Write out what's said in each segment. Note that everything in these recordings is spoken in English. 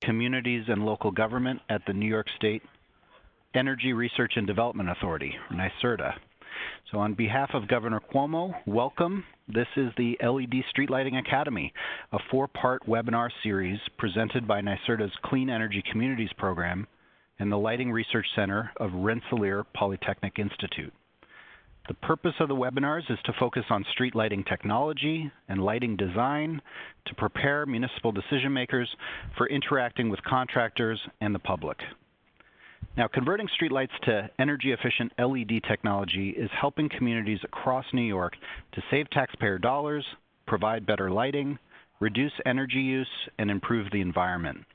communities, and local government at the New York State Energy Research and Development Authority, or NYSERDA. So on behalf of Governor Cuomo, welcome. This is the LED Street Lighting Academy, a 4-part webinar series presented by NYSERDA's Clean Energy Communities program and the Lighting Research Center of Rensselaer Polytechnic Institute. The purpose of the webinars is to focus on street lighting technology and lighting design to prepare municipal decision makers for interacting with contractors and the public. Now, converting streetlights to energy-efficient LED technology is helping communities across New York to save taxpayer dollars, provide better lighting, reduce energy use, and improve the environment.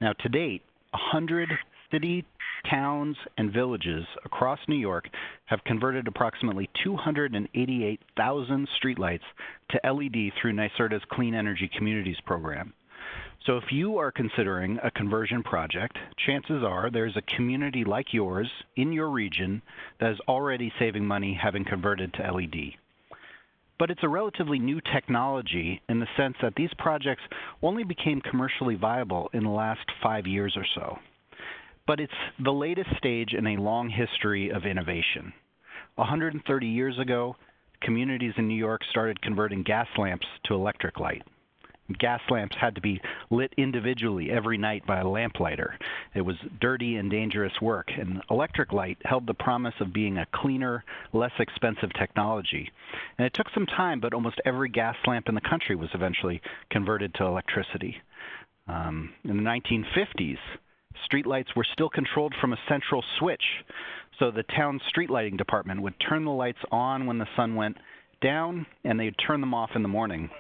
Now, to date, 100 cities, towns, and villages across New York have converted approximately 288,000 streetlights to LED through NYSERDA's Clean Energy Communities program. So if you are considering a conversion project, chances are there's a community like yours in your region that is already saving money having converted to LED. But it's a relatively new technology in the sense that these projects only became commercially viable in the last 5 years or so. But it's the latest stage in a long history of innovation. 130 years ago, communities in New York started converting gas lamps to electric light. Gas lamps had to be lit individually every night by a lamplighter. It was dirty and dangerous work, and electric light held the promise of being a cleaner, less expensive technology. And it took some time, but almost every gas lamp in the country was eventually converted to electricity. In the 1950s, streetlights were still controlled from a central switch, so the town's street lighting department would turn the lights on when the sun went down, and they'd turn them off in the morning.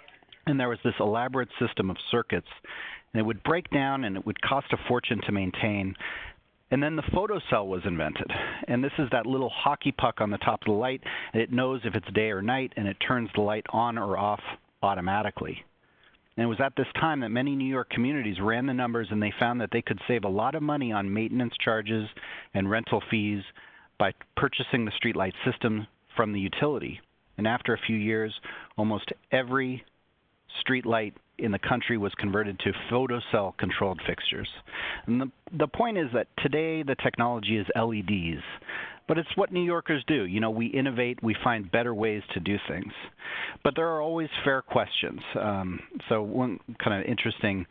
And there was this elaborate system of circuits, and it would break down and it would cost a fortune to maintain. And then the photocell was invented, and this is that little hockey puck on the top of the light, and it knows if it's day or night, and it turns the light on or off automatically. And it was at this time that many New York communities ran the numbers, and they found that they could save a lot of money on maintenance charges and rental fees by purchasing the streetlight system from the utility. And after a few years, almost every street light in the country was converted to photocell controlled fixtures. And the point is that today the technology is LEDs, but it's what New Yorkers do. You know, we innovate, we find better ways to do things. But there are always fair questions. So one kind of interesting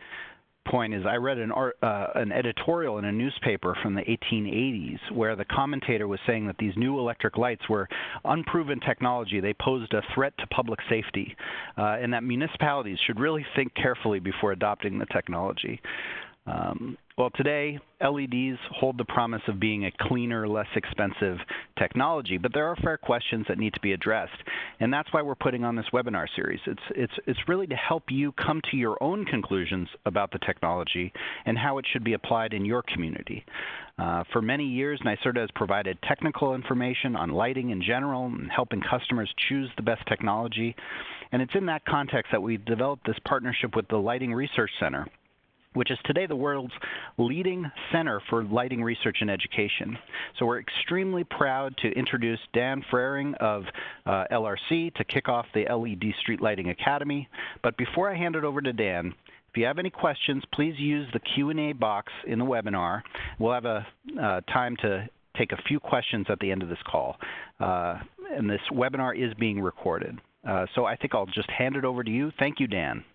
point is I read an editorial in a newspaper from the 1880s where the commentator was saying that these new electric lights were unproven technology. They posed a threat to public safety, and that municipalities should really think carefully before adopting the technology. Well, today, LEDs hold the promise of being a cleaner, less expensive technology, but there are fair questions that need to be addressed, and that's why we're putting on this webinar series. It's really to help you come to your own conclusions about the technology and how it should be applied in your community. For many years, NYSERDA has provided technical information on lighting in general and helping customers choose the best technology, and it's in that context that we've developed this partnership with the Lighting Research Center, which is today the world's leading center for lighting research and education. So we're extremely proud to introduce Dan Frering of LRC to kick off the LED Street Lighting Academy. But before I hand it over to Dan, if you have any questions, please use the Q&A box in the webinar. We'll have a time to take a few questions at the end of this call. And this webinar is being recorded. So I think I'll just hand it over to you. Thank you, Dan.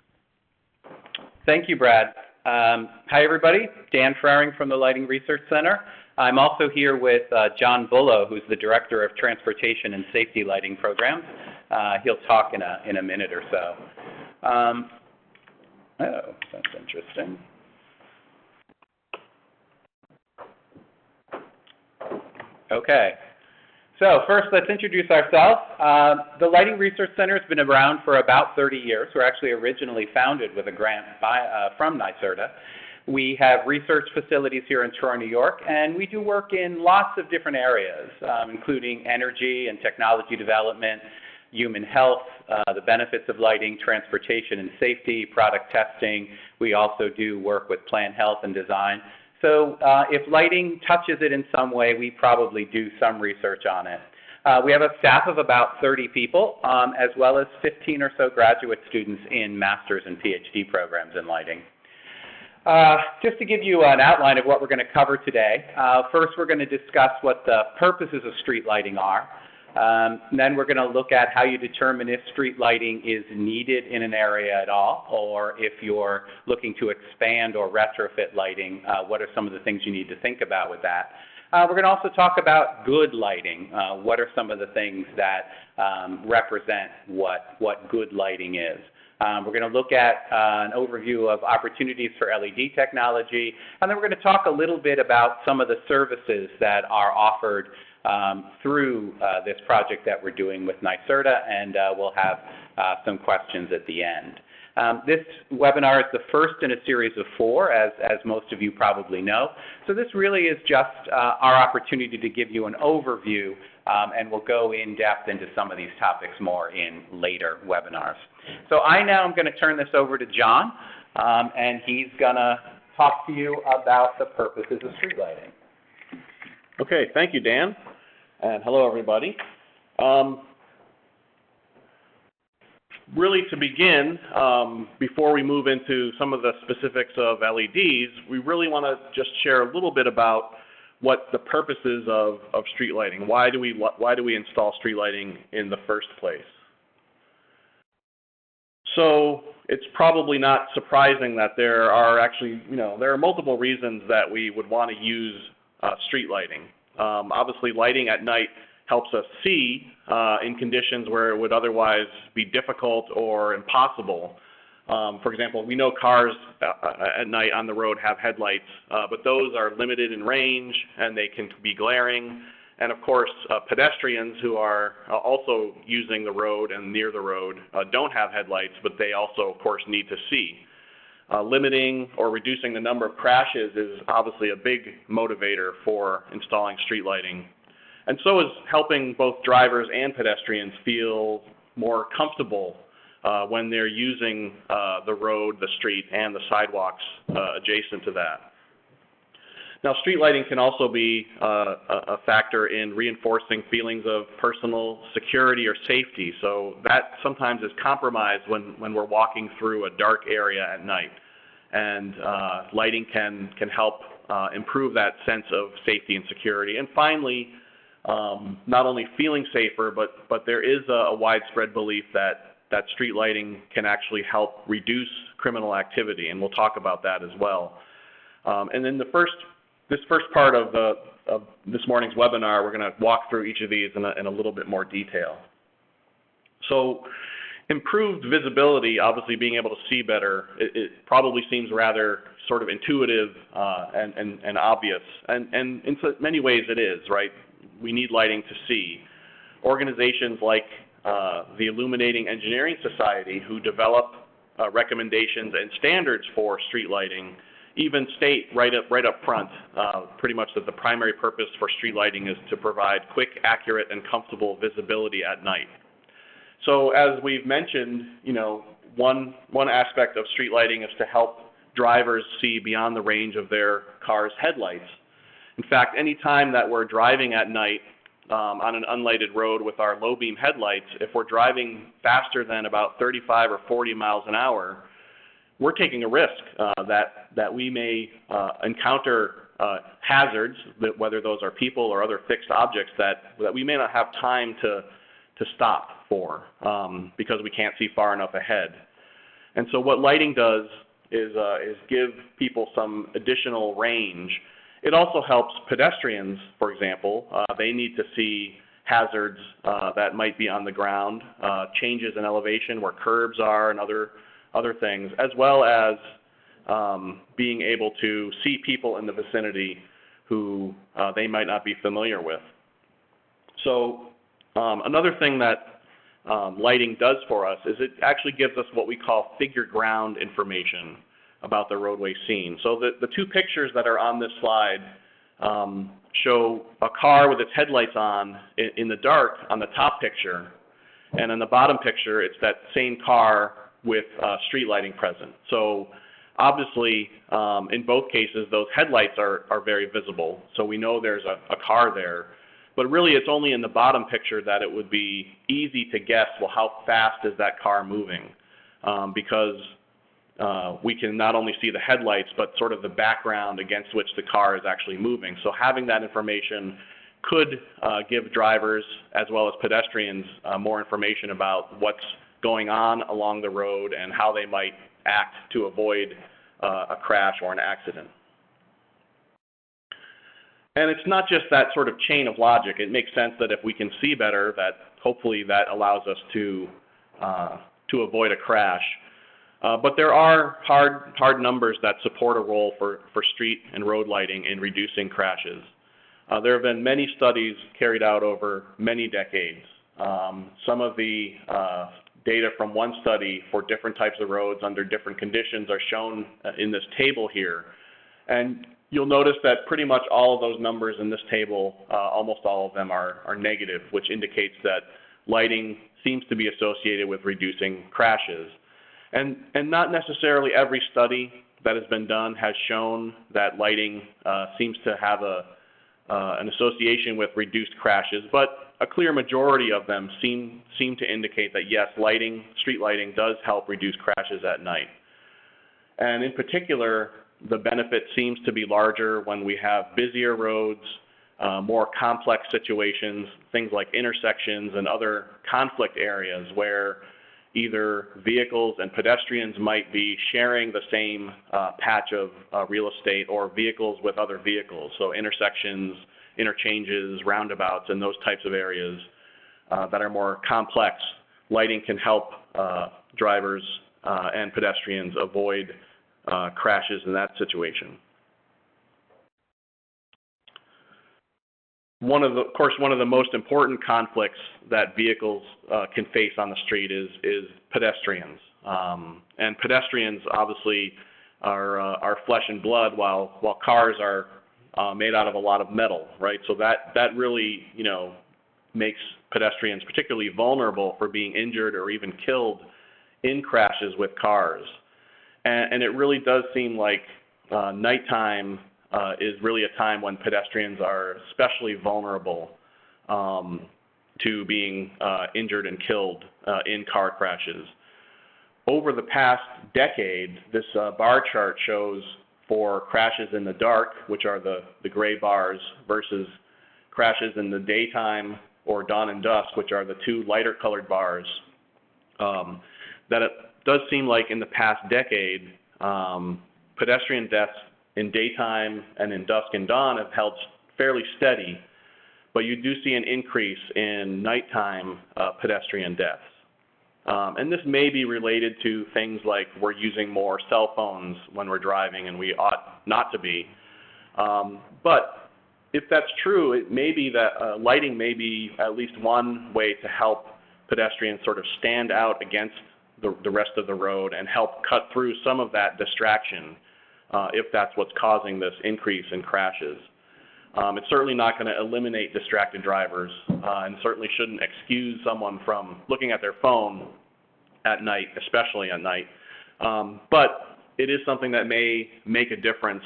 Thank you, Brad. Hi, everybody. Dan Frering from the Lighting Research Center. I'm also here with John Bullough, who's the Director of Transportation and Safety Lighting Programs. He'll talk in a minute or so. Oh, that's interesting. Okay. So first, let's introduce ourselves. The Lighting Research Center has been around for about 30 years. We're actually originally founded with a grant from NYSERDA. We have research facilities here in Troy, New York, and we do work in lots of different areas, including energy and technology development, human health, the benefits of lighting, transportation and safety, product testing. We also do work with plant health and design. So if lighting touches it in some way, we probably do some research on it. We have a staff of about 30 people, as well as 15 or so graduate students in master's and PhD programs in lighting. Just to give you an outline of what we're going to cover today, first we're going to discuss what the purposes of street lighting are. Then we're going to look at how you determine if street lighting is needed in an area at all, or if you're looking to expand or retrofit lighting, what are some of the things you need to think about with that. We're going to also talk about good lighting. What are some of the things that represent what good lighting is. We're going to look at an overview of opportunities for LED technology, and then we're going to talk a little bit about some of the services that are offered through this project that we're doing with NYSERDA, and we'll have some questions at the end. This webinar is the first in a series of 4, as most of you probably know. So this really is just our opportunity to give you an overview, and we'll go in depth into some of these topics more in later webinars. So I now am going to turn this over to John, and he's going to talk to you about the purposes of street lighting. Okay, thank you, Dan, and hello, everybody. Really, to begin, before we move into some of the specifics of LEDs, we really want to just share a little bit about what the purposes of street lighting. Why do we install street lighting in the first place? So it's probably not surprising that there are actually, there are multiple reasons that we would want to use street lighting. Obviously, lighting at night helps us see in conditions where it would otherwise be difficult or impossible. For example, we know cars at night on the road have headlights, but those are limited in range and they can be glaring. And of course, pedestrians who are also using the road and near the road don't have headlights, but they also, of course, need to see. Limiting or reducing the number of crashes is obviously a big motivator for installing street lighting. And so is helping both drivers and pedestrians feel more comfortable when they're using the road, the street, and the sidewalks adjacent to that. Now, street lighting can also be a factor in reinforcing feelings of personal security or safety. So that sometimes is compromised when we're walking through a dark area at night. And lighting can help improve that sense of safety and security. And finally, not only feeling safer, but there is a widespread belief that street lighting can actually help reduce criminal activity, and we'll talk about that as well. And then this first part of this morning's webinar, we're going to walk through each of these in a little bit more detail. So improved visibility, obviously being able to see better, it probably seems rather sort of intuitive and obvious, and in so many ways it is, right? We need lighting to see. Organizations like the Illuminating Engineering Society, who develop recommendations and standards for street lighting, even state right up front pretty much that the primary purpose for street lighting is to provide quick, accurate, and comfortable visibility at night. So as we've mentioned, one aspect of street lighting is to help drivers see beyond the range of their car's headlights. In fact, any time that we're driving at night on an unlighted road with our low beam headlights, if we're driving faster than about 35 or 40 miles an hour, we're taking a risk that we may encounter hazards, whether those are people or other fixed objects that we may not have time to stop for because we can't see far enough ahead. And so what lighting does is give people some additional range. It also helps pedestrians, for example. They need to see hazards that might be on the ground, changes in elevation where curbs are and other things, as well as being able to see people in the vicinity who they might not be familiar with. So another thing that lighting does for us is it actually gives us what we call figure ground information about the roadway scene. So the two pictures that are on this slide show a car with its headlights on in the dark on the top picture, and in the bottom picture it's that same car with street lighting present. So obviously in both cases those headlights are very visible, so we know there's a car there. But really it's only in the bottom picture that it would be easy to guess, well, how fast is that car moving? Because we can not only see the headlights, but sort of the background against which the car is actually moving. So having that information could give drivers as well as pedestrians more information about what's going on along the road and how they might act to avoid a crash or an accident. And it's not just that sort of chain of logic. It makes sense that if we can see better, that hopefully that allows us to avoid a crash. But there are hard numbers that support a role for street and road lighting in reducing crashes. There have been many studies carried out over many decades. Some of the data from one study for different types of roads under different conditions are shown in this table here. And you'll notice that pretty much all of those numbers in this table, almost all of them are negative, which indicates that lighting seems to be associated with reducing crashes. And not necessarily every study that has been done has shown that lighting seems to have an association with reduced crashes, but a clear majority of them seem to indicate that yes, street lighting does help reduce crashes at night. And in particular, the benefit seems to be larger when we have busier roads, more complex situations, things like intersections and other conflict areas where either vehicles and pedestrians might be sharing the same patch of real estate, or vehicles with other vehicles. So intersections, interchanges, roundabouts, and those types of areas that are more complex. Lighting can help drivers and pedestrians avoid crashes in that situation. Of course, one of the most important conflicts that vehicles can face on the street is pedestrians. And pedestrians obviously are flesh and blood, while cars are made out of a lot of metal, right? So that really, makes pedestrians particularly vulnerable for being injured or even killed in crashes with cars. And it really does seem like nighttime is really a time when pedestrians are especially vulnerable to being injured and killed in car crashes. Over the past decade, this bar chart shows for crashes in the dark, which are the gray bars, versus crashes in the daytime or dawn and dusk, which are the two lighter colored bars, that it does seem like in the past decade, pedestrian deaths in daytime and in dusk and dawn have held fairly steady, but you do see an increase in nighttime pedestrian deaths. And this may be related to things like we're using more cell phones when we're driving, and we ought not to be. But if that's true, it may be that lighting may be at least one way to help pedestrians sort of stand out against the rest of the road and help cut through some of that distraction if that's what's causing this increase in crashes. It's certainly not going to eliminate distracted drivers and certainly shouldn't excuse someone from looking at their phone at night, especially at night. But it is something that may make a difference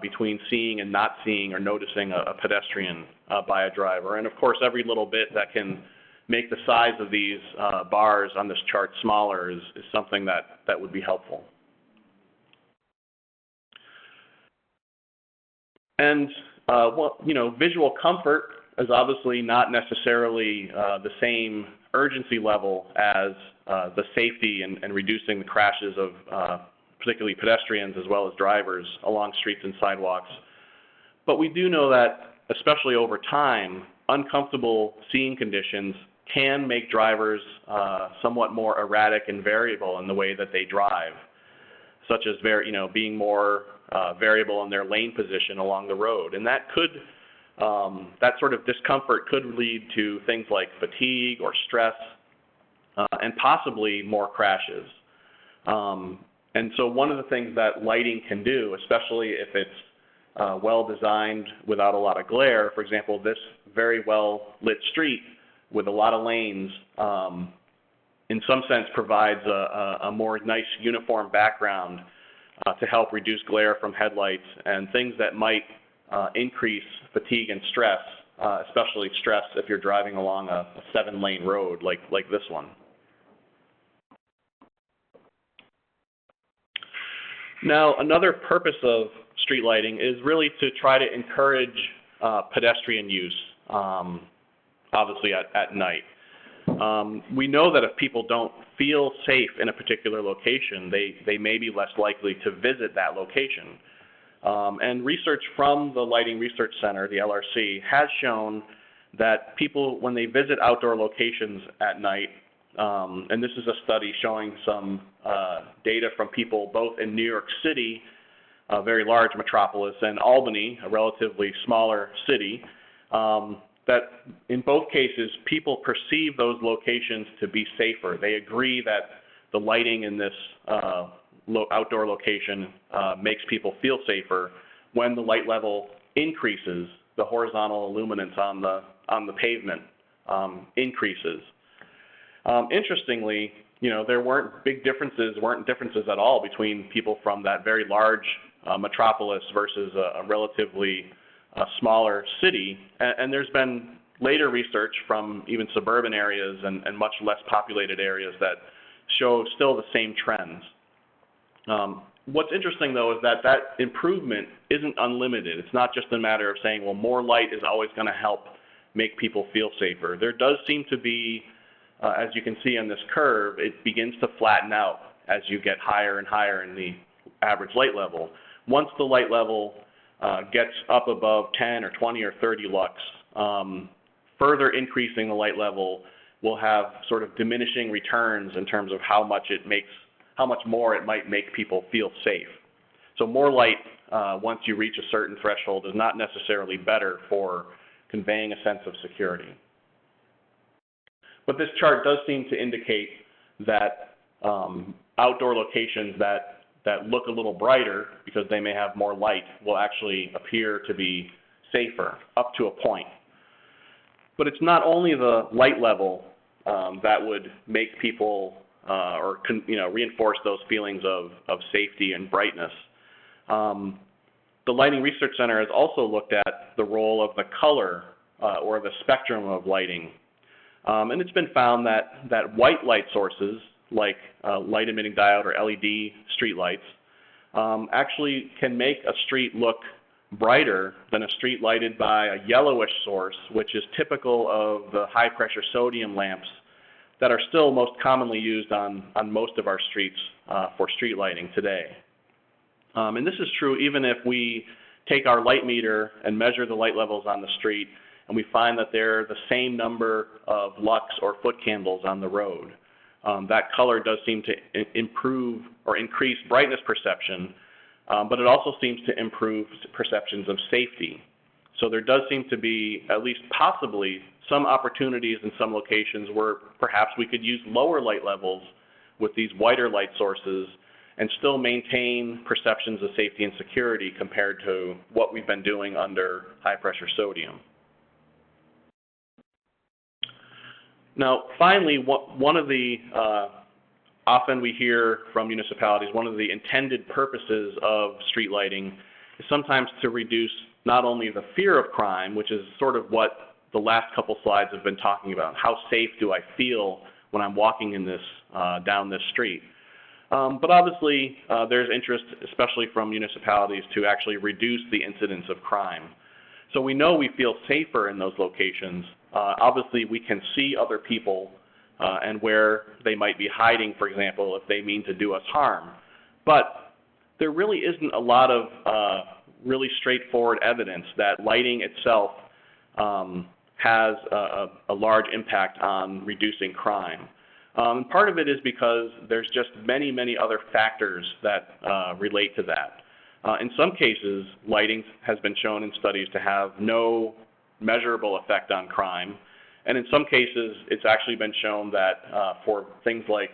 between seeing and not seeing or noticing a pedestrian by a driver. And of course, every little bit that can make the size of these bars on this chart smaller is something that would be helpful. And visual comfort is obviously not necessarily the same urgency level as the safety and reducing the crashes of particularly pedestrians as well as drivers along streets and sidewalks. But we do know that, especially over time, uncomfortable seeing conditions can make drivers somewhat more erratic and variable in the way that they drive, such as being more variable in their lane position along the road. And that sort of discomfort could lead to things like fatigue or stress and possibly more crashes. And so one of the things that lighting can do, especially if it's well designed without a lot of glare, for example, this very well lit street with a lot of lanes, in some sense provides a more nice uniform background to help reduce glare from headlights and things that might increase fatigue and stress, especially stress if you're driving along a 7-lane road like this one. Now, another purpose of street lighting is really to try to encourage pedestrian use, obviously at night. We know that if people don't feel safe in a particular location, they may be less likely to visit that location. And research from the Lighting Research Center, the LRC, has shown that people, when they visit outdoor locations at night, and this is a study showing some data from people both in New York City, a very large metropolis, and Albany, a relatively smaller city, that in both cases, people perceive those locations to be safer. They agree that the lighting in this outdoor location makes people feel safer when the light level increases, the horizontal illuminance on the pavement increases. Interestingly, there weren't differences at all between people from that very large metropolis versus a relatively smaller city. And there's been later research from even suburban areas and much less populated areas that show still the same trends. What's interesting, though, is that improvement isn't unlimited. It's not just a matter of saying, well, more light is always going to help make people feel safer. There does seem to be, as you can see on this curve, it begins to flatten out as you get higher and higher in the average light level. Once the light level gets up above 10 or 20 or 30 lux, further increasing the light level will have sort of diminishing returns in terms of how much more it might make people feel safe. So more light, once you reach a certain threshold, is not necessarily better for conveying a sense of security. But this chart does seem to indicate that outdoor locations that look a little brighter because they may have more light will actually appear to be safer up to a point. But it's not only the light level that would make people reinforce those feelings of safety and brightness. The Lighting Research Center has also looked at the role of the color or the spectrum of lighting. And it's been found that white light sources, like light emitting diode or LED street lights, actually can make a street look brighter than a street lighted by a yellowish source, which is typical of the high pressure sodium lamps that are still most commonly used on most of our streets for street lighting today. And this is true even if we take our light meter and measure the light levels on the street, and we find that they're the same number of lux or foot candles on the road. That color does seem to improve or increase brightness perception, but it also seems to improve perceptions of safety. So there does seem to be, at least possibly, some opportunities in some locations where perhaps we could use lower light levels with these whiter light sources and still maintain perceptions of safety and security compared to what we've been doing under high pressure sodium. Now, finally, one of the, often we hear from municipalities, one of the intended purposes of street lighting is sometimes to reduce not only the fear of crime, which is sort of what the last couple slides have been talking about. How safe do I feel when I'm walking in this, down this street? But obviously, there's interest, especially from municipalities, to actually reduce the incidence of crime. So we know we feel safer in those locations. Obviously, we can see other people and where they might be hiding, for example, if they mean to do us harm. But there really isn't a lot of really straightforward evidence that lighting itself has a large impact on reducing crime. Part of it is because there's just many, many other factors that relate to that. In some cases, lighting has been shown in studies to have no measurable effect on crime. And in some cases, it's actually been shown that for things like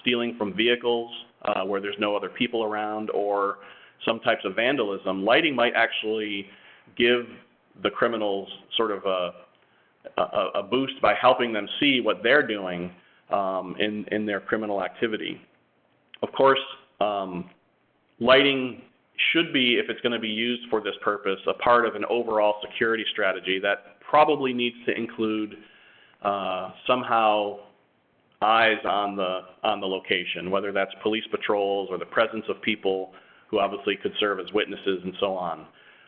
stealing from vehicles where there's no other people around or some types of vandalism, lighting might actually give the criminals sort of a boost by helping them see what they're doing in their criminal activity. Of course, lighting should be, if it's going to be used for this purpose, a part of an overall security strategy that probably needs to include somehow eyes on the location, whether that's police patrols or the presence of people who obviously could serve as witnesses and so on.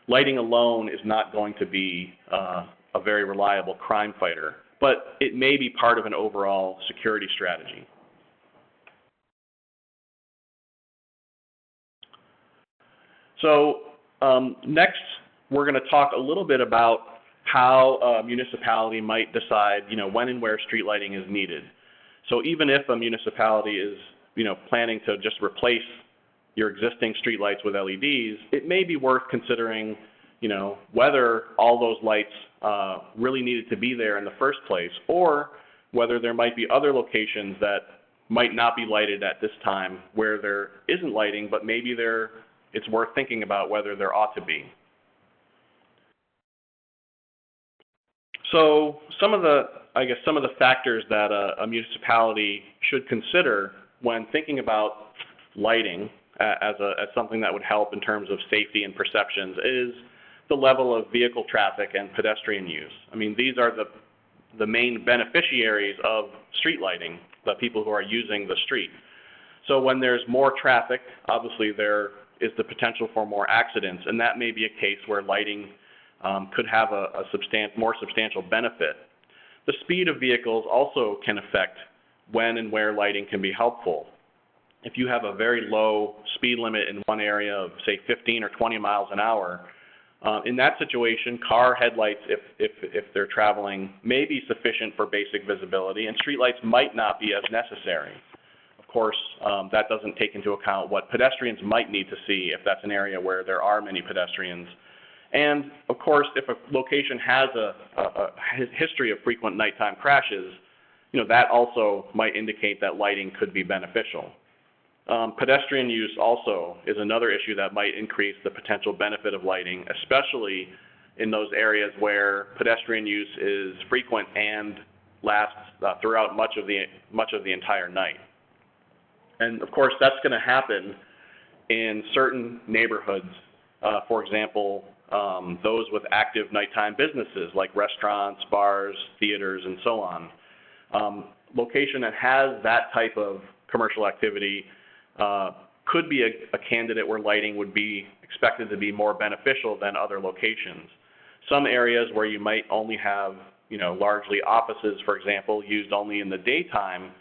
Lighting alone is not going to be a very reliable crime fighter, but it may be part of an overall security strategy. So next, we're going to talk a little bit about how a municipality might decide, when and where street lighting is needed. So even if a municipality is, planning to just replace your existing street lights with LEDs, it may be worth considering, whether all those lights really needed to be there in the first place, or whether there might be other locations that might not be lighted at this time where there isn't lighting, but maybe it's worth thinking about whether there ought to be. So some of the factors that a municipality should consider when thinking about lighting as something that would help in terms of safety and perceptions is the level of vehicle traffic and pedestrian use. I mean, these are the main beneficiaries of street lighting, the people who are using the street. So when there's more traffic, obviously there is the potential for more accidents, and that may be a case where lighting could have a more substantial benefit. The speed of vehicles also can affect when and where lighting can be helpful. If you have a very low speed limit in one area of, say, 15 or 20 miles an hour, in that situation, car headlights, if they're traveling, may be sufficient for basic visibility, and streetlights might not be as necessary. Of course, that doesn't take into account what pedestrians might need to see if that's an area where there are many pedestrians. And of course, if a location has a history of frequent nighttime crashes, that also might indicate that lighting could be beneficial. Pedestrian use also is another issue that might increase the potential benefit of lighting, especially in those areas where pedestrian use is frequent and lasts throughout much of the entire night. And of course, that's going to happen in certain neighborhoods. For example, those with active nighttime businesses like restaurants, bars, theaters, and so on. Location that has that type of commercial activity could be a candidate where lighting would be expected to be more beneficial than other locations. Some areas where you might only have, largely offices, for example, used only in the daytime,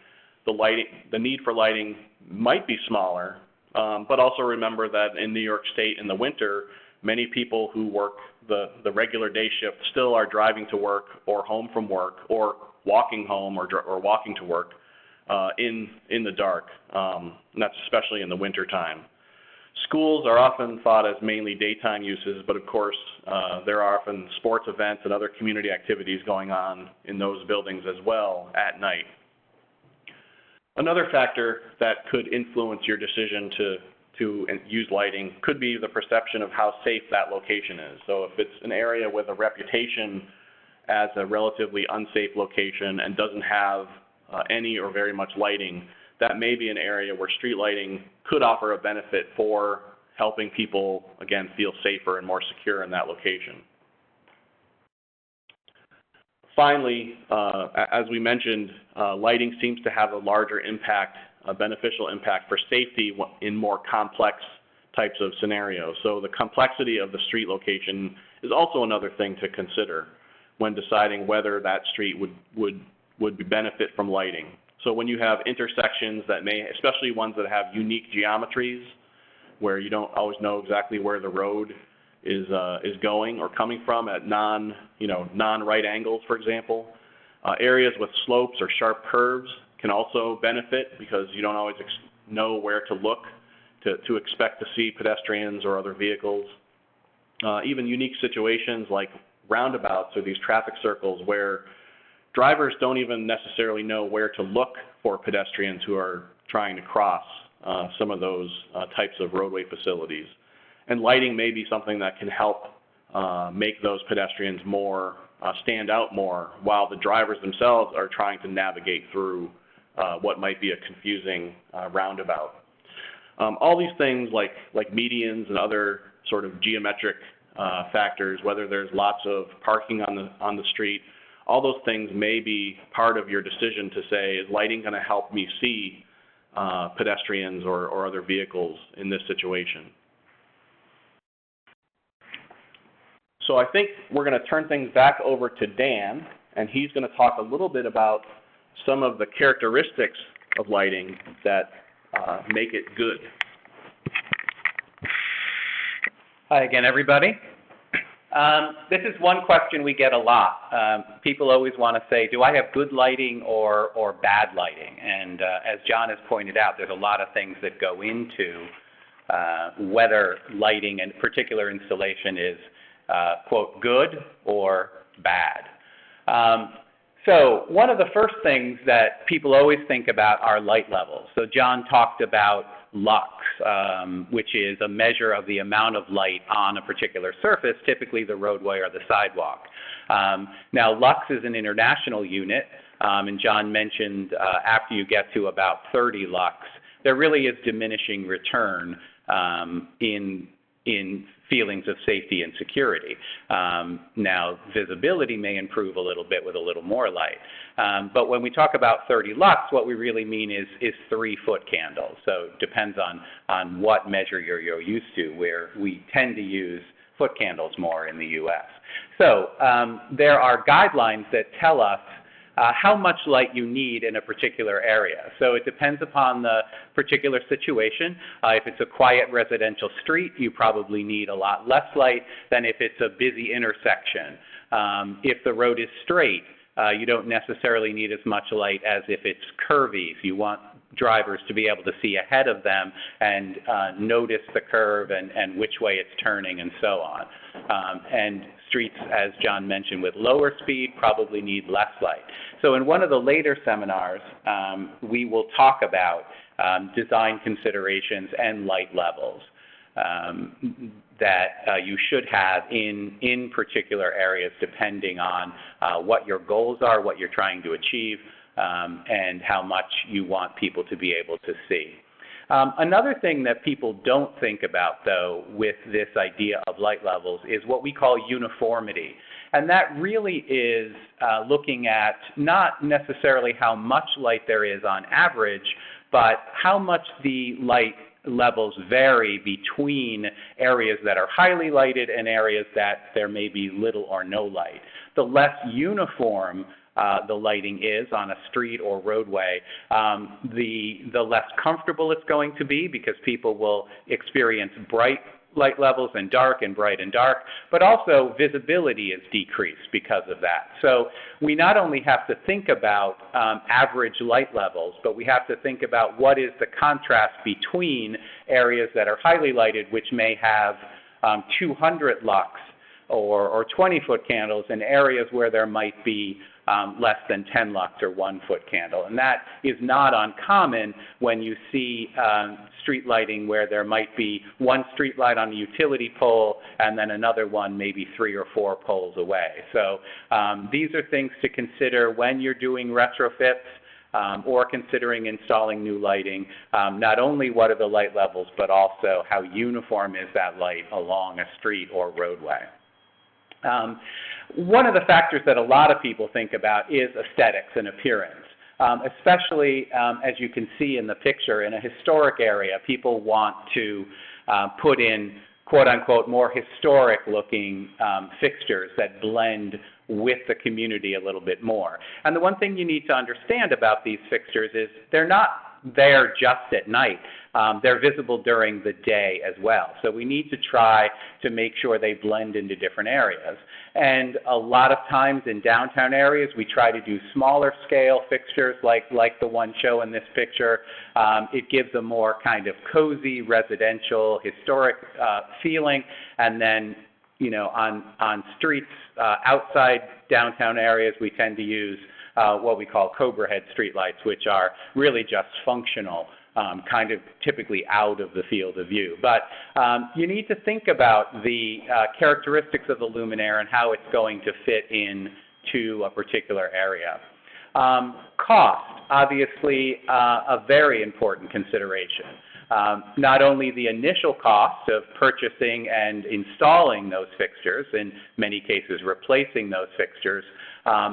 the need for lighting might be smaller, but also remember that in New York State in the winter, many people who work the regular day shift still are driving to work or home from work or walking home or walking to work in the dark, and that's especially in the winter time. Schools are often thought as mainly daytime uses, but of course there are often sports events and other community activities going on in those buildings as well at night. Another factor that could influence your decision to use lighting could be the perception of how safe that location is. So if it's an area with a reputation as a relatively unsafe location and doesn't have any or very much lighting, that may be an area where street lighting could offer a benefit for helping people, again, feel safer and more secure in that location. Finally, as we mentioned, lighting seems to have a larger impact, a beneficial impact for safety in more complex types of scenarios. So the complexity of the street location is also another thing to consider when deciding whether that street would benefit from lighting. So when you have intersections that especially ones that have unique geometries, where you don't always know exactly where the road is going or coming from at non-right angles, for example. Areas with slopes or sharp curves can also benefit because you don't always know where to look to expect to see pedestrians or other vehicles. Even unique situations like roundabouts or these traffic circles where drivers don't even necessarily know where to look for pedestrians who are trying to cross some of those types of roadway facilities. And lighting may be something that can help make those pedestrians stand out more while the drivers themselves are trying to navigate through what might be a confusing roundabout. All these things like medians and other sort of geometric factors, whether there's lots of parking on the street, all those things may be part of your decision to say, is lighting going to help me see pedestrians or other vehicles in this situation? So I think we're going to turn things back over to Dan, and he's going to talk a little bit about some of the characteristics of lighting that make it good. Hi again, everybody. This is one question we get a lot. People always want to say, do I have good lighting or bad lighting? And as John has pointed out, there's a lot of things that go into whether lighting and particular installation is, quote, good or bad. So one of the first things that people always think about are light levels. So John talked about lux, which is a measure of the amount of light on a particular surface, typically the roadway or the sidewalk. Now, lux is an international unit, and John mentioned after you get to about 30 lux, there really is diminishing return in feelings of safety and security. Now, visibility may improve a little bit with a little more light. But when we talk about 30 lux, what we really mean is 3-foot candles. So it depends on what measure you're used to, where we tend to use foot candles more in the U.S. So there are guidelines that tell us how much light you need in a particular area. So it depends upon the particular situation. If it's a quiet residential street, you probably need a lot less light than if it's a busy intersection. If the road is straight, you don't necessarily need as much light as if it's curvy. So you want drivers to be able to see ahead of them and notice the curve and which way it's turning and so on. And streets, as John mentioned, with lower speed probably need less light. So in one of the later seminars, we will talk about design considerations and light levels that you should have in particular areas depending on what your goals are, what you're trying to achieve, and how much you want people to be able to see. Another thing that people don't think about, though, with this idea of light levels is what we call uniformity. And that really is looking at not necessarily how much light there is on average, but how much the light levels vary between areas that are highly lighted and areas that there may be little or no light. The less uniform the lighting is on a street or roadway, the less comfortable it's going to be because people will experience bright light levels and bright and dark, but also visibility is decreased because of that. So we not only have to think about average light levels, but we have to think about what is the contrast between areas that are highly lighted, which may have 200 lux or 20-foot candles, and areas where there might be less than 10 lux or 1-foot candle. And that is not uncommon when you see street lighting where there might be one street light on a utility pole and then another one maybe 3 or 4 poles away. So these are things to consider when you're doing retrofits or considering installing new lighting. Not only what are the light levels, but also how uniform is that light along a street or roadway. One of the factors that a lot of people think about is aesthetics and appearance, especially as you can see in the picture in a historic area. People want to put in quote-unquote more historic-looking fixtures that blend with the community a little bit more. And the one thing you need to understand about these fixtures is they're not there just at night. They're visible during the day as well. So we need to try to make sure they blend into different areas. And a lot of times in downtown areas, we try to do smaller scale fixtures like the one shown in this picture. It gives a more kind of cozy, residential, historic feeling. And then, you know, on streets outside downtown areas, we tend to use what we call Cobra head streetlights, which are really just functional, kind of typically out of the field of view. But you need to think about the characteristics of the luminaire and how it's going to fit into a particular area. Cost, obviously a very important consideration. Not only the initial cost of purchasing and installing those fixtures, in many cases replacing those fixtures,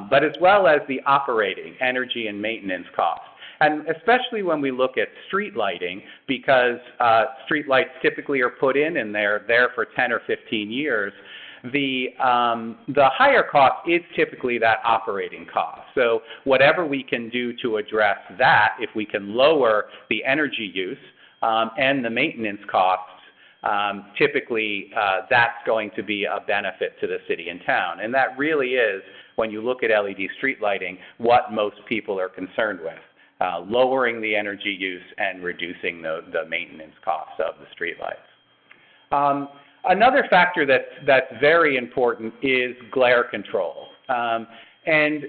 but as well as the operating, energy, and maintenance costs. And especially when we look at street lighting, because street lights typically are put in and they're there for 10 or 15 years, the higher cost is typically that operating cost. So whatever we can do to address that, if we can lower the energy use and the maintenance costs, typically that's going to be a benefit to the city and town. And that really is, when you look at LED street lighting, what most people are concerned with, lowering the energy use and reducing the maintenance costs of the street lights. Another factor that's very important is glare control. And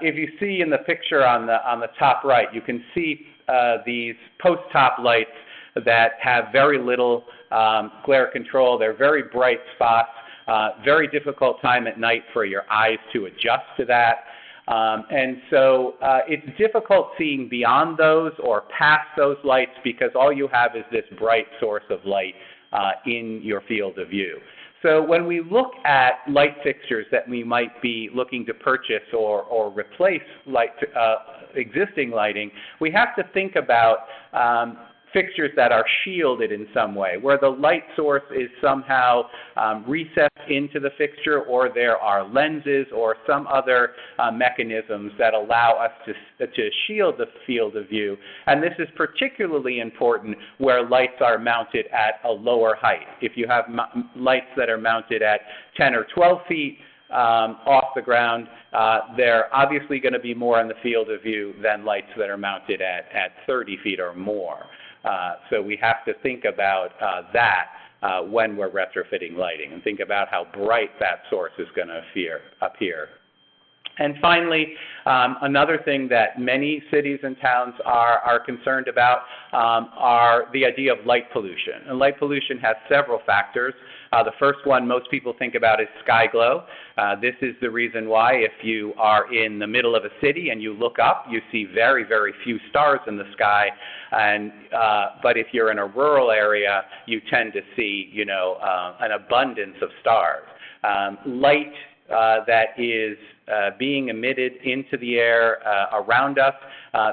if you see in the picture on the top right, you can see these post-top lights that have very little glare control. They're very bright spots, very difficult time at night for your eyes to adjust to that. And so it's difficult seeing beyond those or past those lights because all you have is this bright source of light in your field of view. So when we look at light fixtures that we might be looking to purchase or replace existing lighting, we have to think about fixtures that are shielded in some way, where the light source is somehow recessed into the fixture, or there are lenses or some other mechanisms that allow us to shield the field of view. And this is particularly important where lights are mounted at a lower height. If you have lights that are mounted at 10 or 12 feet off the ground, they're obviously going to be more in the field of view than lights that are mounted at 30 feet or more. So we have to think about that when we're retrofitting lighting, and think about how bright that source is going to appear. And finally, another thing that many cities and towns are concerned about are the idea of light pollution. And light pollution has several factors. The first one most people think about is sky glow. This is the reason why if you are in the middle of a city and you look up, you see very, very few stars in the sky. And but if you're in a rural area, you tend to see, an abundance of stars. Light that is being emitted into the air around us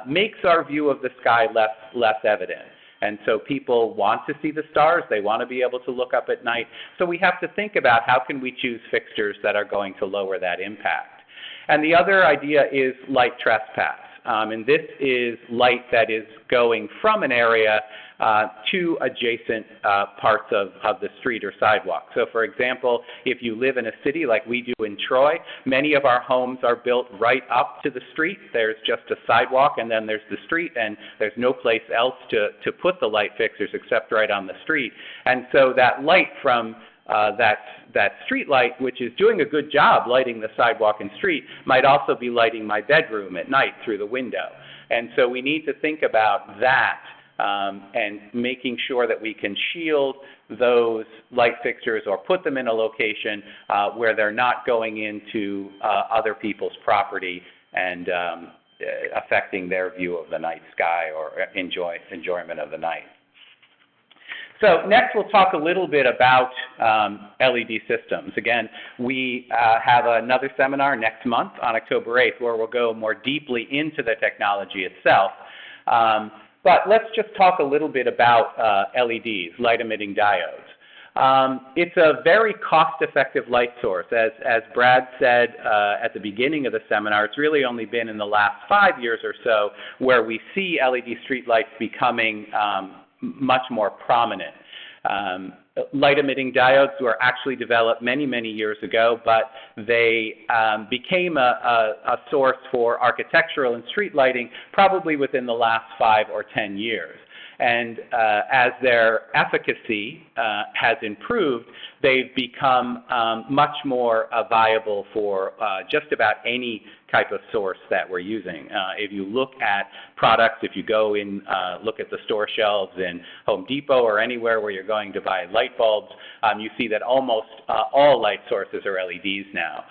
makes our view of the sky less evident. And so people want to see the stars. They want to be able to look up at night. So we have to think about how can we choose fixtures that are going to lower that impact. And the other idea is light trespass. And this is light that is going from an area to adjacent parts of the street or sidewalk. So for example, if you live in a city like we do in Troy, many of our homes are built right up to the street. There's just a sidewalk and then there's the street, and there's no place else to put the light fixtures except right on the street. And so that light from that street light, which is doing a good job lighting the sidewalk and street, might also be lighting my bedroom at night through the window. And so we need to think about that and making sure that we can shield those light fixtures or put them in a location where they're not going into other people's property and affecting their view of the night sky or enjoyment of the night. So next we'll talk a little bit about LED systems. Again, we have another seminar next month on October 8th where we'll go more deeply into the technology itself. But let's just talk a little bit about LEDs, light-emitting diodes. It's a very cost-effective light source. As Brad said at the beginning of the seminar, it's really only been in the last 5 years or so where we see LED streetlights becoming much more prominent. Light-emitting diodes were actually developed many, many years ago, but they became a source for architectural and street lighting probably within the last 5 or 10 years. And as their efficacy has improved, they've become much more viable for just about any type of source that we're using. If you look at products, if you go in, look at the store shelves in Home Depot or anywhere where you're going to buy light bulbs, you see that almost all light sources are LEDs now.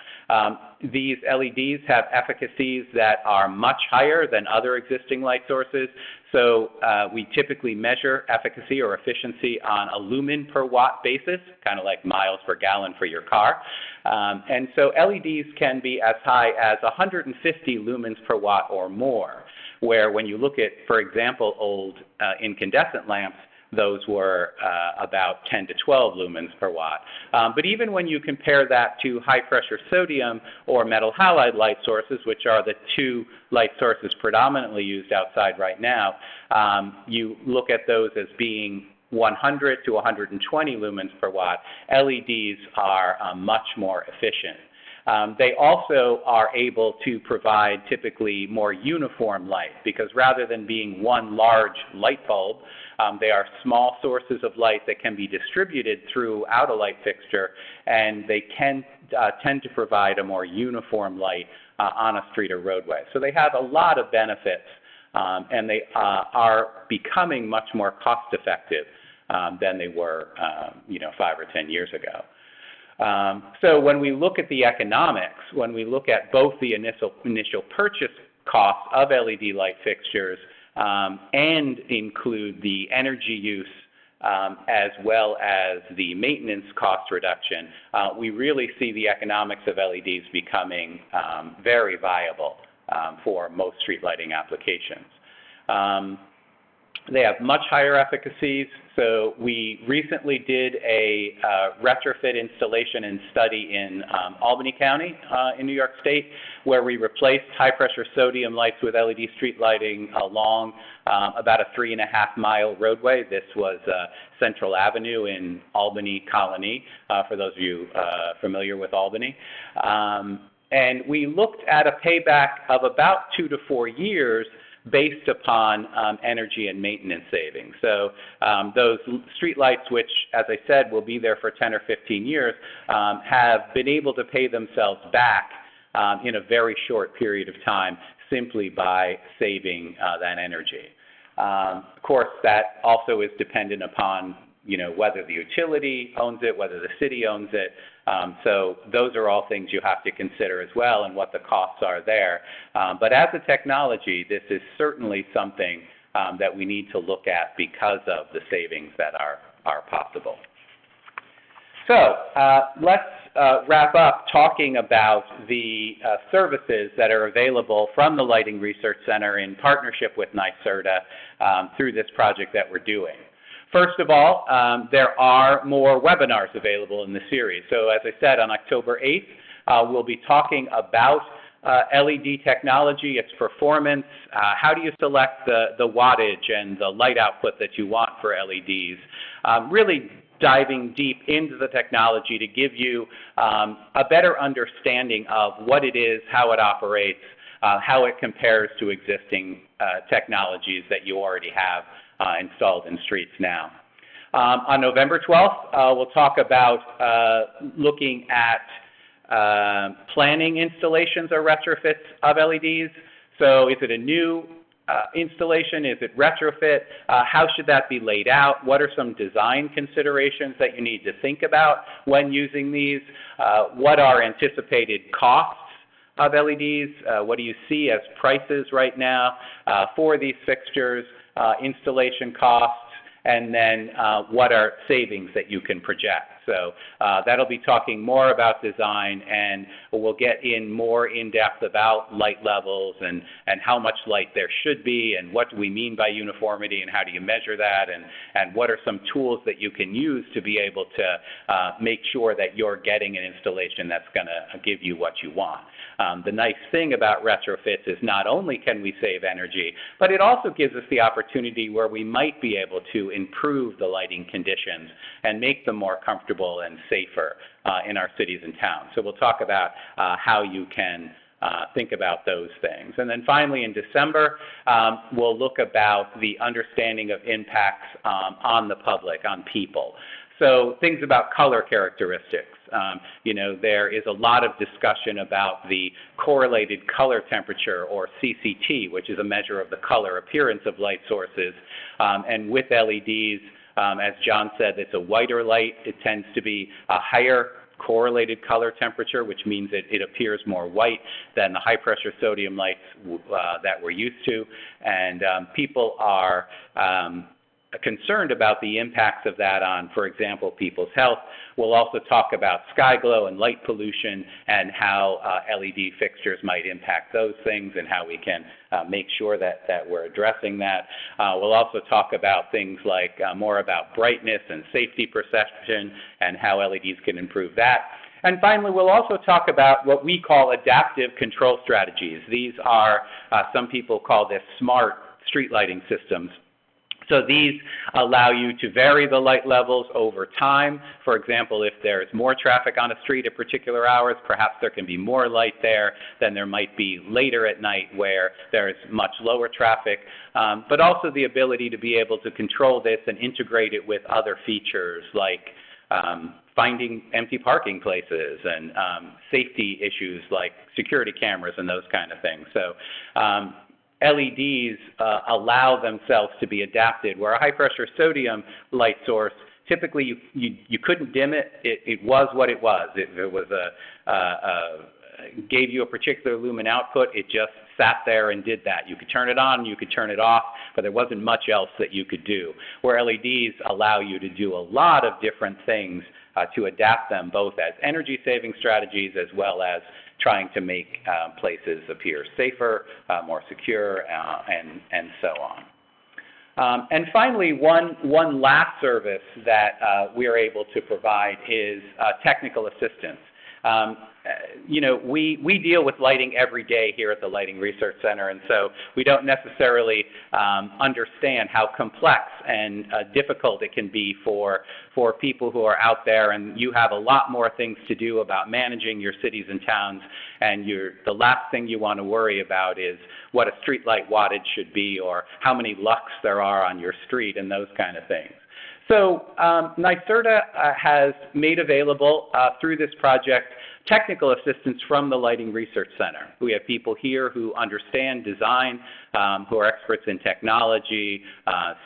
These LEDs have efficacies that are much higher than other existing light sources. So we typically measure efficacy or efficiency on a lumen per watt basis, kind of like miles per gallon for your car. And so LEDs can be as high as 150 lumens per watt or more, where when you look at, for example, old incandescent lamps, those were about 10 to 12 lumens per watt. But even when you compare that to high-pressure sodium or metal halide light sources, which are the two light sources predominantly used outside right now, you look at those as being 100 to 120 lumens per watt. LEDs are much more efficient. They also are able to provide typically more uniform light, because rather than being one large light bulb, they are small sources of light that can be distributed throughout a light fixture, and they can tend to provide a more uniform light on a street or roadway. So they have a lot of benefits, and they are becoming much more cost effective than they were 5 or 10 years ago. So when we look at the economics, when we look at both the initial purchase cost of LED light fixtures and include the energy use as well as the maintenance cost reduction, we really see the economics of LEDs becoming very viable for most street lighting applications. They have much higher efficacies. So we recently did a retrofit installation and study in Albany County in New York State, where we replaced high-pressure sodium lights with LED street lighting along about a 3.5-mile roadway. This was Central Avenue in Albany Colony, for those of you familiar with Albany. And we looked at a payback of about 2 to 4 years based upon energy and maintenance savings. So those street lights, which, as I said, will be there for 10 or 15 years, have been able to pay themselves back in a very short period of time simply by saving that energy. Of course, that also is dependent upon whether the utility owns it, whether the city owns it. So those are all things you have to consider as well, and what the costs are there. But as a technology, this is certainly something that we need to look at because of the savings that are possible. So let's wrap up talking about the services that are available from the Lighting Research Center in partnership with NYSERDA through this project that we're doing. First of all, there are more webinars available in the series. So as I said, on October 8th, we'll be talking about LED technology, its performance, how do you select the wattage and the light output that you want for LEDs, really diving deep into the technology to give you a better understanding of what it is, how it operates, how it compares to existing technologies that you already have installed in streets now. On November 12th, we'll talk about looking at planning installations or retrofits of LEDs. So is it a new installation? Is it retrofit? How should that be laid out? What are some design considerations that you need to think about when using these? What are anticipated costs of LEDs? What do you see as prices right now for these fixtures? Installation costs, and then what are savings that you can project. So that'll be talking more about design, and we'll get in more in-depth about light levels and how much light there should be, and what do we mean by uniformity, and how do you measure that, and what are some tools that you can use to be able to make sure that you're getting an installation that's going to give you what you want. The nice thing about retrofits is not only can we save energy, but it also gives us the opportunity where we might be able to improve the lighting conditions and make them more comfortable and safer in our cities and towns. So we'll talk about how you can think about those things. And then finally in December, we'll look about the understanding of impacts on the public, on people. So things about color characteristics. There is a lot of discussion about the correlated color temperature, or CCT, which is a measure of the color appearance of light sources. And with LEDs, as John said, it's a whiter light. It tends to be a higher correlated color temperature, which means it appears more white than the high-pressure sodium lights that we're used to. And people are concerned about the impacts of that on, for example, people's health. We'll also talk about sky glow and light pollution and how LED fixtures might impact those things and how we can make sure that we're addressing that. We'll also talk about things like more about brightness and safety perception and how LEDs can improve that. And finally, we'll also talk about what we call adaptive control strategies. These are, some people call this smart street lighting systems. So these allow you to vary the light levels over time. For example, if there's more traffic on a street at particular hours, perhaps there can be more light there than there might be later at night where there's much lower traffic, but also the ability to be able to control this and integrate it with other features like finding empty parking places and safety issues like security cameras and those kind of things. So LEDs allow themselves to be adapted, where a high-pressure sodium light source, typically you couldn't dim it. It was what it was. It was gave you a particular lumen output. It just sat there and did that. You could turn it on, you could turn it off, but there wasn't much else that you could do. Where LEDs allow you to do a lot of different things to adapt them, both as energy-saving strategies as well as trying to make places appear safer, more secure, and so on. And finally, one last service that we are able to provide is technical assistance. You know, we deal with lighting every day here at the Lighting Research Center, and so we don't necessarily understand how complex and difficult it can be for people who are out there, and you have a lot more things to do about managing your cities and towns, and the last thing you want to worry about is what a streetlight wattage should be or how many lux there are on your street and those kind of things. So NYSERDA has made available through this project technical assistance from the Lighting Research Center. We have people here who understand design, who are experts in technology,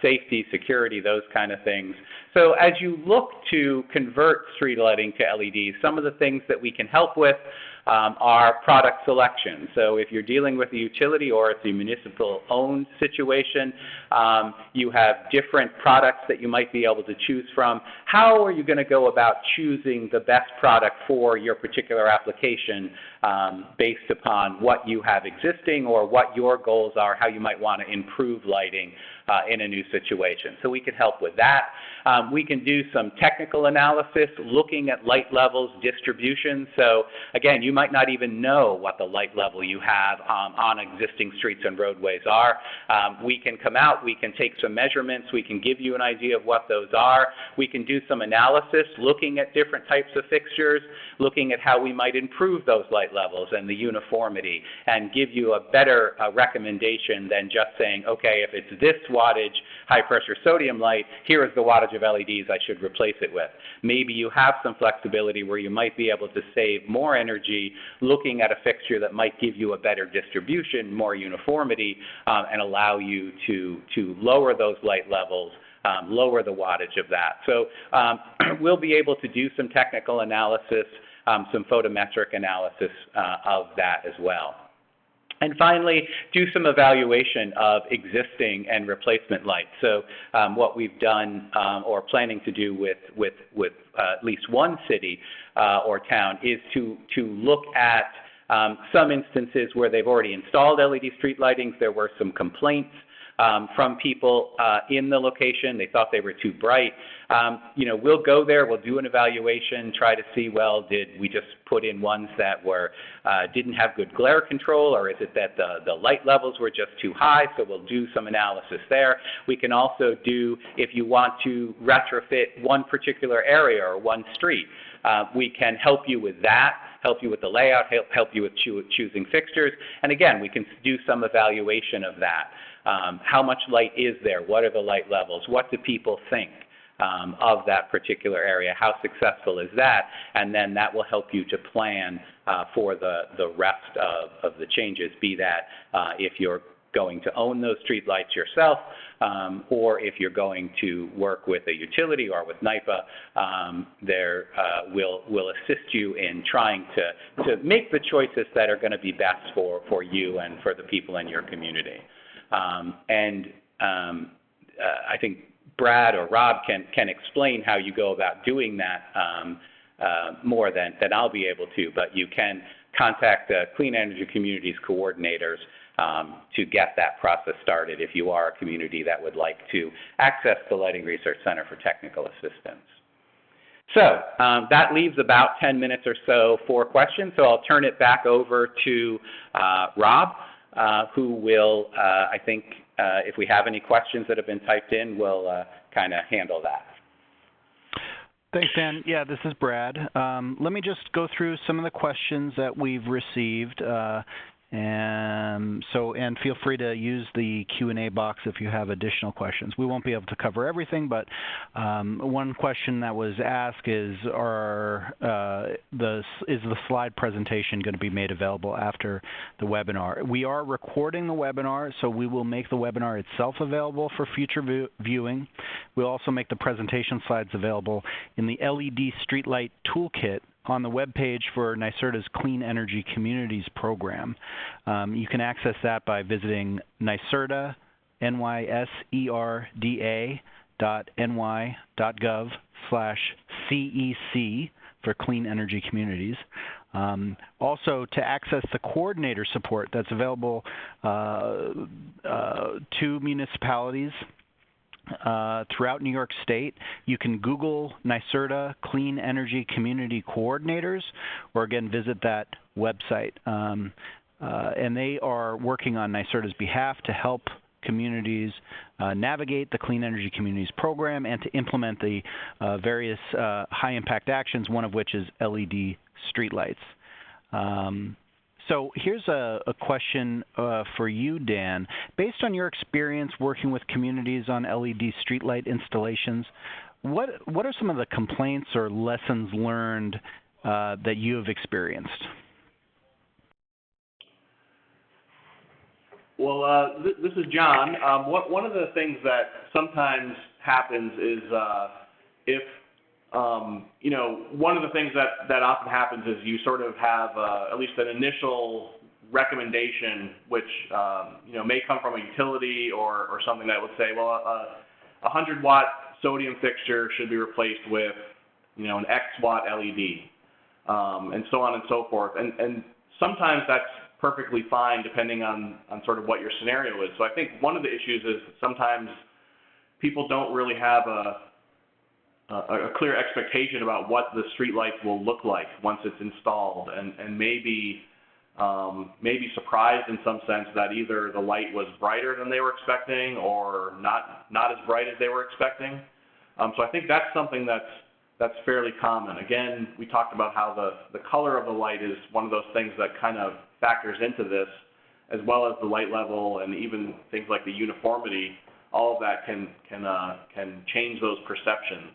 safety, security, those kind of things. So as you look to convert street lighting to LEDs, some of the things that we can help with are product selection. So if you're dealing with a utility or it's a municipal-owned situation, you have different products that you might be able to choose from. How are you going to go about choosing the best product for your particular application based upon what you have existing or what your goals are, how you might want to improve lighting in a new situation? So we can help with that. We can do some technical analysis looking at light levels, distribution. So again, you might not even know what the light level you have on existing streets and roadways are. We can come out, we can take some measurements, we can give you an idea of what those are. We can do some analysis looking at different types of fixtures, looking at how we might improve those light levels and the uniformity and give you a better recommendation than just saying, okay, if it's this wattage high pressure sodium light, here is the wattage of LEDs I should replace it with. Maybe you have some flexibility where you might be able to save more energy looking at a fixture that might give you a better distribution, more uniformity, and allow you to lower those light levels, lower the wattage of that. So we'll be able to do some technical analysis, some photometric analysis of that as well. And finally, do some evaluation of existing and replacement lights. So what we've done or planning to do with at least one city or town is to look at some instances where they've already installed LED street lightings. There were some complaints from people in the location. They thought they were too bright. You know, we'll go there, we'll do an evaluation, try to see, well, did we just put in ones that were didn't have good glare control, or is it that the light levels were just too high? So we'll do some analysis there. We can also do, if you want to retrofit one particular area or one street, we can help you with that, help you with the layout, help you with choosing fixtures. And again, we can do some evaluation of that. How much light is there? What are the light levels? What do people think of that particular area? How successful is that? And then that will help you to plan for the rest of the changes, be that if you're going to own those street lights yourself, or if you're going to work with a utility or with NYPA, we'll assist you in trying to make the choices that are going to be best for you and for the people in your community. I think Brad or Rob can explain how you go about doing that more than I'll be able to, but you can contact the Clean Energy Communities coordinators to get that process started if you are a community that would like to access the Lighting Research Center for technical assistance. So that leaves about 10 minutes or so for questions, so I'll turn it back over to Rob, who will, I think, if we have any questions that have been typed in, we'll kind of handle that. Thanks, Dan. Yeah, this is Brad. Let me just go through some of the questions that we've received. And feel free to use the Q&A box if you have additional questions. We won't be able to cover everything, but one question that was asked is, is the slide presentation going to be made available after the webinar? We are recording the webinar, so we will make the webinar itself available for future viewing. We'll also make the presentation slides available in the LED Streetlight Toolkit on the webpage for NYSERDA's Clean Energy Communities program. You can access that by visiting NYSERDA, NYSERDA.ny.gov/CEC for Clean Energy Communities. Also, to access the coordinator support that's available to municipalities throughout New York State, you can Google NYSERDA Clean Energy Community Coordinators, or again visit that website. And they are working on NYSERDA's behalf to help communities navigate the Clean Energy Communities program and to implement the various high-impact actions, one of which is LED streetlights. So here's a question for you, Dan. Based on your experience working with communities on LED streetlight installations, what are some of the complaints or lessons learned that you have experienced? Well, this is John. One of the things that sometimes happens is if one of the things that often happens is you sort of have at least an initial recommendation, which may come from a utility or something that would say, well, a 100-watt sodium fixture should be replaced with, an X-watt LED, and so on and so forth. And sometimes that's perfectly fine depending on sort of what your scenario is. So I think one of the issues is sometimes people don't really have a clear expectation about what the street lights will look like once it's installed, and maybe surprised in some sense that either the light was brighter than they were expecting or not as bright as they were expecting. So I think that's something that's fairly common. Again, we talked about how the color of the light is one of those things that kind of factors into this, as well as the light level and even things like the uniformity. All of that can change those perceptions.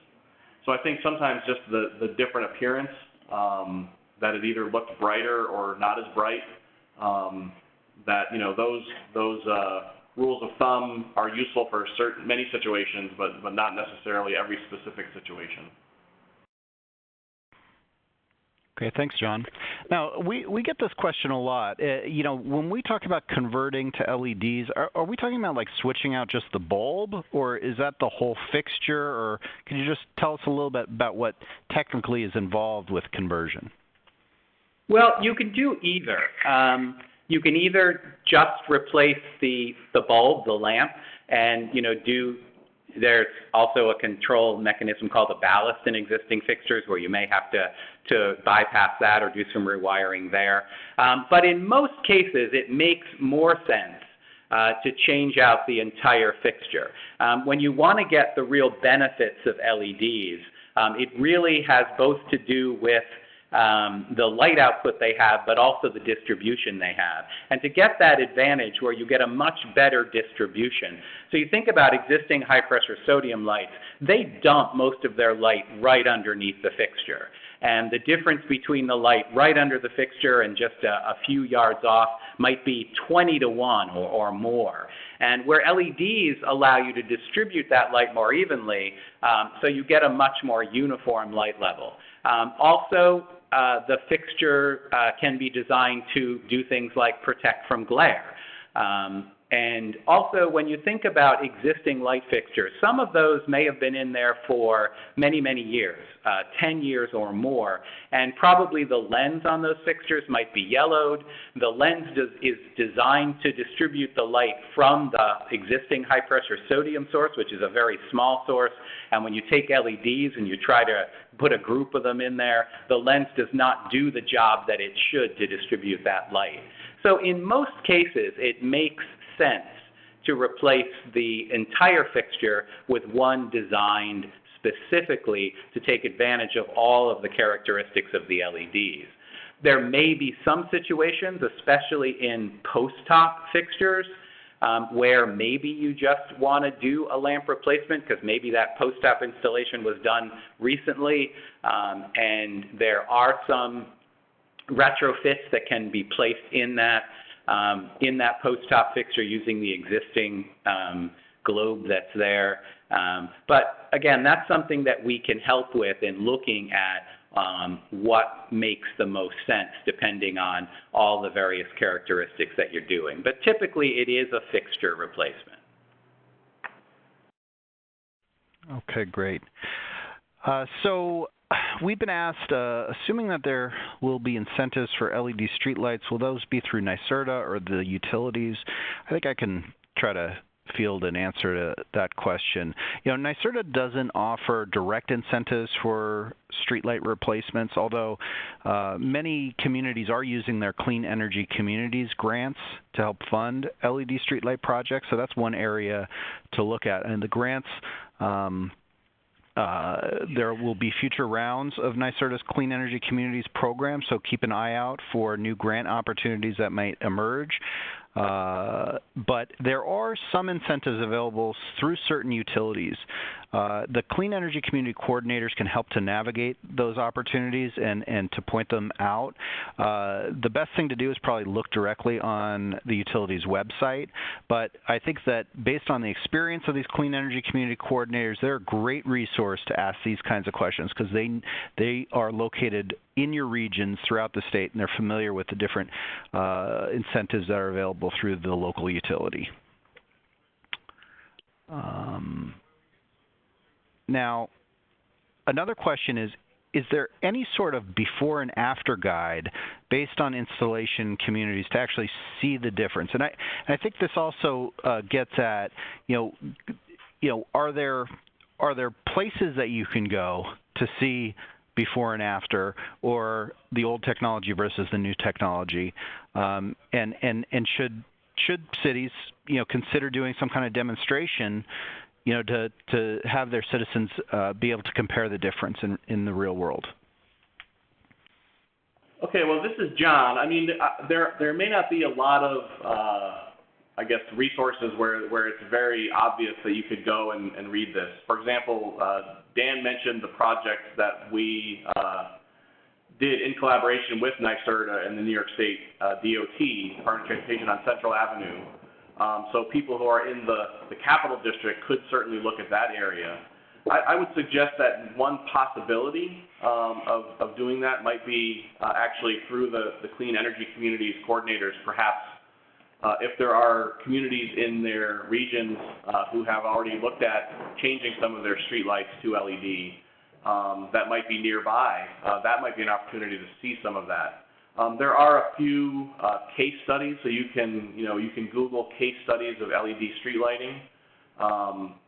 So I think sometimes just the different appearance, that it either looked brighter or not as bright, that those rules of thumb are useful for many situations, but not necessarily every specific situation. Okay, thanks, John. Now, we get this question a lot. When we talk about converting to LEDs, are we talking about like switching out just the bulb, or is that the whole fixture? Or can you just tell us a little bit about what technically is involved with conversion? Well, you can do either. You can either just replace the bulb, the lamp, and there's also a control mechanism called a ballast in existing fixtures where you may have to bypass that or do some rewiring there. But in most cases, it makes more sense to change out the entire fixture. When you want to get the real benefits of LEDs, it really has both to do with the light output they have, but also the distribution they have. And to get that advantage where you get a much better distribution. So you think about existing high-pressure sodium lights, they dump most of their light right underneath the fixture. And the difference between the light right under the fixture and just a few yards off might be 20 to 1 or more. And where LEDs allow you to distribute that light more evenly, so you get a much more uniform light level. Also, the fixture can be designed to do things like protect from glare. And also, when you think about existing light fixtures, some of those may have been in there for many, many years, 10 years or more, and probably the lens on those fixtures might be yellowed. The lens is designed to distribute the light from the existing high-pressure sodium source, which is a very small source, and when you take LEDs and you try to put a group of them in there, the lens does not do the job that it should to distribute that light. So in most cases, it makes sense to replace the entire fixture with one designed specifically to take advantage of all of the characteristics of the LEDs. There may be some situations, especially in post-top fixtures, where maybe you just want to do a lamp replacement because maybe that post-op installation was done recently, and there are some retrofits that can be placed in that post-top fixture using the existing globe that's there. But again, that's something that we can help with in looking at what makes the most sense depending on all the various characteristics that you're doing. But typically it is a fixture replacement. Okay, great. So we've been asked, assuming that there will be incentives for LED streetlights, will those be through NYSERDA or the utilities? I think I can try to field an answer to that question. You know, NYSERDA doesn't offer direct incentives for streetlight replacements, although many communities are using their Clean Energy Communities grants to help fund LED streetlight projects. So that's one area to look at. And the grants, there will be future rounds of NYSERDA's Clean Energy Communities program, so keep an eye out for new grant opportunities that might emerge. But there are some incentives available through certain utilities. The Clean Energy Community Coordinators can help to navigate those opportunities and to point them out. The best thing to do is probably look directly on the utility's website, but I think that based on the experience of these Clean Energy Community Coordinators, they're a great resource to ask these kinds of questions because they are located in your regions throughout the state, and they're familiar with the different incentives that are available through the local utility. Now, another question is there any sort of before and after guide based on installation communities to actually see the difference? And I think this also gets at, are there places that you can go to see before and after, or the old technology versus the new technology, and should cities consider doing some kind of demonstration to have their citizens be able to compare the difference in the real world? Okay, well, this is John. I mean, there may not be a lot of resources where it's very obvious that you could go and read this. For example, Dan mentioned the project that we did in collaboration with NYSERDA and the New York State DOT, Department of Transportation, on Central Avenue. So people who are in the Capital District could certainly look at that area. I would suggest that one possibility of doing that might be actually through the Clean Energy Communities Coordinators, perhaps. If there are communities in their regions who have already looked at changing some of their streetlights to LED that might be nearby, that might be an opportunity to see some of that. There are a few case studies, so you can Google case studies of LED street lighting.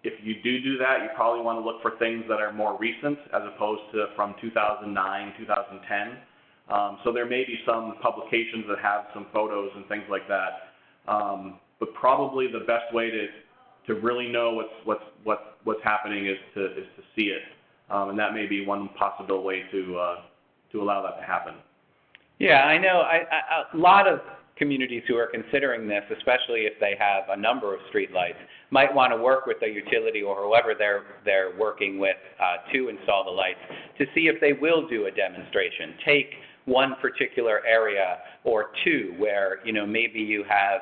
If you do that, you probably want to look for things that are more recent as opposed to from 2009, 2010. So there may be some publications that have some photos and things like that. But probably the best way to really know what's happening is to see it, and that may be one possible way to allow that to happen. Yeah, I know. A lot of communities who are considering this, especially if they have a number of streetlights, might want to work with the utility or whoever they're working with to install the lights to see if they will do a demonstration. Take one particular area or two where maybe you have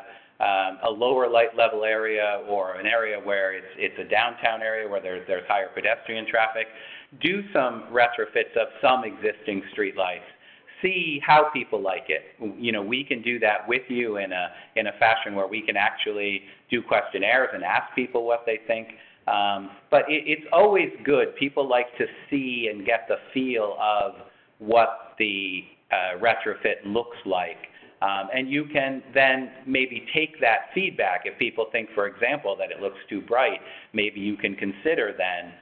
a lower light level area or an area where it's a downtown area where there's higher pedestrian traffic. Do some retrofits of some existing streetlights. see how people like it. We can do that with you in a fashion where we can actually do questionnaires and ask people what they think. But it's always good. People like to see and get the feel of what the retrofit looks like. And you can then maybe take that feedback. If people think, for example, that it looks too bright, maybe you can consider then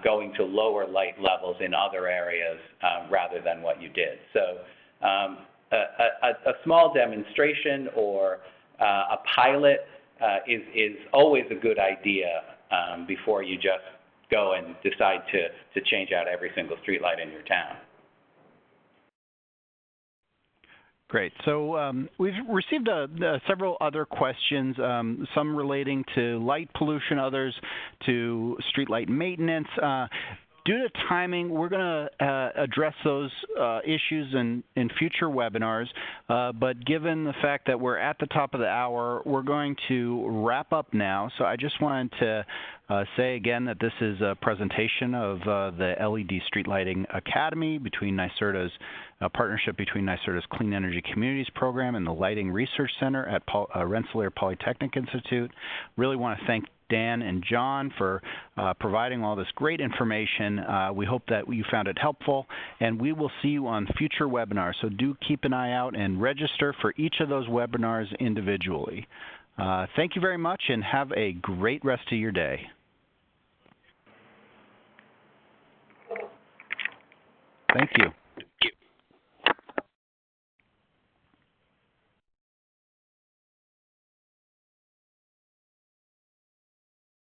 going to lower light levels in other areas rather than what you did. So a small demonstration or a pilot is always a good idea before you just go and decide to change out every single streetlight in your town. Great. So we've received several other questions, some relating to light pollution, others to streetlight maintenance. Due to timing, we're going to address those issues in future webinars, but given the fact that we're at the top of the hour, we're going to wrap up now. So I just wanted to say again that this is a presentation of the LED Street Lighting Academy between NYSERDA's partnership between NYSERDA's Clean Energy Communities Program and the Lighting Research Center at Rensselaer Polytechnic Institute. Really want to thank Dan and John for providing all this great information. We hope that you found it helpful, and we will see you on future webinars. So do keep an eye out and register for each of those webinars individually. Thank you very much, and have a great rest of your day. Thank you.